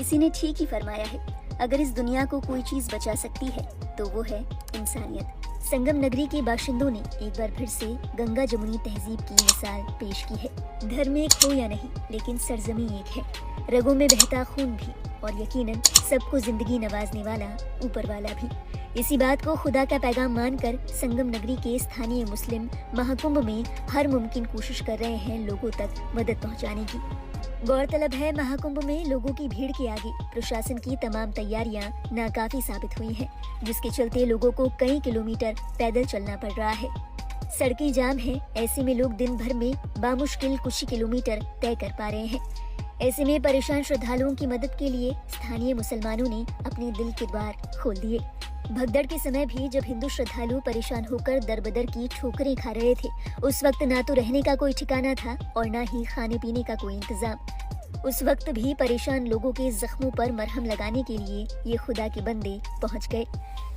किसी ने ठीक ही फरमाया है, अगर इस दुनिया को कोई चीज बचा सकती है तो वो है इंसानियत। संगम नगरी के बाशिंदों ने एक बार फिर से गंगा जमुनी तहजीब की मिसाल पेश की है। धर्म एक हो या नहीं, लेकिन सरजमी एक है, रगों में बहता खून भी, और यकीनन सबको जिंदगी नवाजने वाला ऊपर वाला भी। इसी बात को खुदा का पैगाम मानकर संगम नगरी के स्थानीय मुस्लिम महाकुंभ में हर मुमकिन कोशिश कर रहे हैं लोगों तक मदद पहुंचाने की। गौरतलब है, महाकुंभ में लोगों की भीड़ के आगे प्रशासन की तमाम तैयारियां नाकाफी साबित हुई हैं, जिसके चलते लोगों को कई किलोमीटर पैदल चलना पड़ रहा है। सड़कें जाम हैं, ऐसे में लोग दिन भर में बामुश्किल कुछ ही किलोमीटर तय कर पा रहे हैं। ऐसे में परेशान श्रद्धालुओं की मदद के लिए स्थानीय मुसलमानों ने अपने दिल के द्वार खोल दिए। भगदड़ के समय भी जब हिंदू श्रद्धालु परेशान होकर दरबदर की ठोकरें खा रहे थे, उस वक्त ना तो रहने का कोई ठिकाना था और ना ही खाने पीने का कोई इंतजाम। उस वक्त भी परेशान लोगों के जख्मों पर मरहम लगाने के लिए ये खुदा के बंदे पहुंच गए।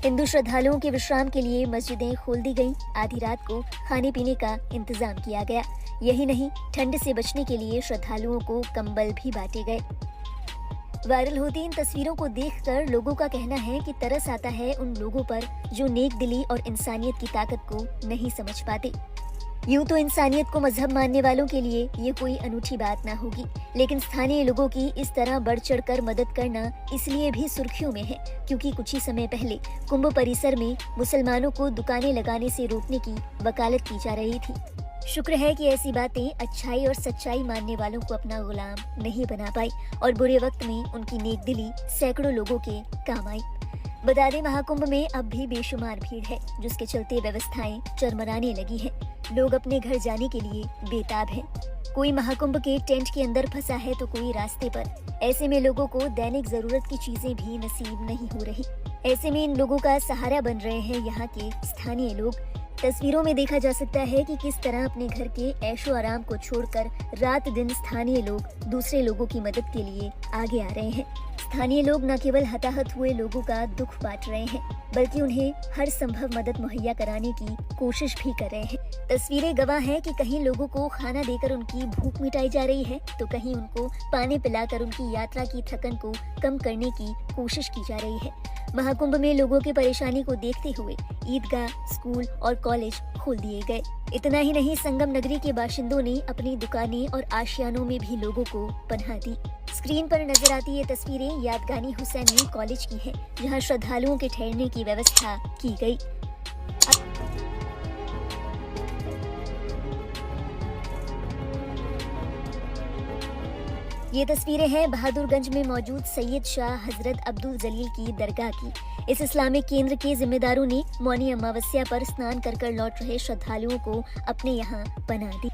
हिंदू श्रद्धालुओं के विश्राम के लिए मस्जिदें खोल दी गईं, आधी रात को खाने पीने का इंतजाम किया गया। यही नहीं, ठंड से बचने के लिए श्रद्धालुओं को कंबल भी बांटे गए। वायरल होती इन तस्वीरों को देखकर लोगों का कहना है कि तरस आता है उन लोगों पर जो नेक दिली और इंसानियत की ताकत को नहीं समझ पाते। यूं तो इंसानियत को मजहब मानने वालों के लिए ये कोई अनूठी बात ना होगी, लेकिन स्थानीय लोगों की इस तरह बढ़ चढ़ कर मदद करना इसलिए भी सुर्खियों में है क्योंकि कुछ ही समय पहले कुंभ परिसर में मुसलमानों को दुकानें लगाने से रोकने की वकालत की जा रही थी। शुक्र है कि ऐसी बातें अच्छाई और सच्चाई मानने वालों को अपना गुलाम नहीं बना पाई और बुरे वक्त में उनकी नेक दिली सैकड़ों लोगों के काम आई। बता दें, महाकुंभ में अब भी बेशुमार भीड़ है, जिसके चलते व्यवस्थाएं चरमराने लगी हैं। लोग अपने घर जाने के लिए बेताब हैं। कोई महाकुंभ के टेंट के अंदर फंसा है तो कोई रास्ते पर। ऐसे में लोगों को दैनिक जरूरत की चीजें भी नसीब नहीं हो रही। ऐसे में इन लोगों का सहारा बन रहे हैं यहाँ के स्थानीय लोग। तस्वीरों में देखा जा सकता है कि किस तरह अपने घर के ऐशो आराम को छोड़कर रात दिन स्थानीय लोग दूसरे लोगों की मदद के लिए आगे आ रहे हैं। स्थानीय लोग न केवल हताहत हुए लोगों का दुख बांट रहे हैं, बल्कि उन्हें हर संभव मदद मुहैया कराने की कोशिश भी कर रहे हैं। तस्वीरें गवाह हैं कि कहीं लोगों को खाना देकर उनकी भूख मिटाई जा रही है, तो कहीं उनको पानी पिलाकर उनकी यात्रा की थकन को कम करने की कोशिश की जा रही है। महाकुंभ में लोगों की परेशानी को देखते हुए ईदगाह, स्कूल और कॉलेज खोल दिए गए। इतना ही नहीं, संगम नगरी के बाशिंदों ने अपनी दुकानें और आशियानों में भी लोगों को पनाह दी। स्क्रीन पर नजर आती ये तस्वीरें यादगानी हुसैनी कॉलेज की हैं, जहां श्रद्धालुओं के ठहरने की व्यवस्था की गई। ये तस्वीरें हैं बहादुरगंज में मौजूद सैयद शाह हजरत अब्दुल जलील की दरगाह की। इस इस्लामिक केंद्र के जिम्मेदारों ने मौनी अमावस्या पर स्नान कर लौट रहे श्रद्धालुओं को अपने यहाँ पनाह दी।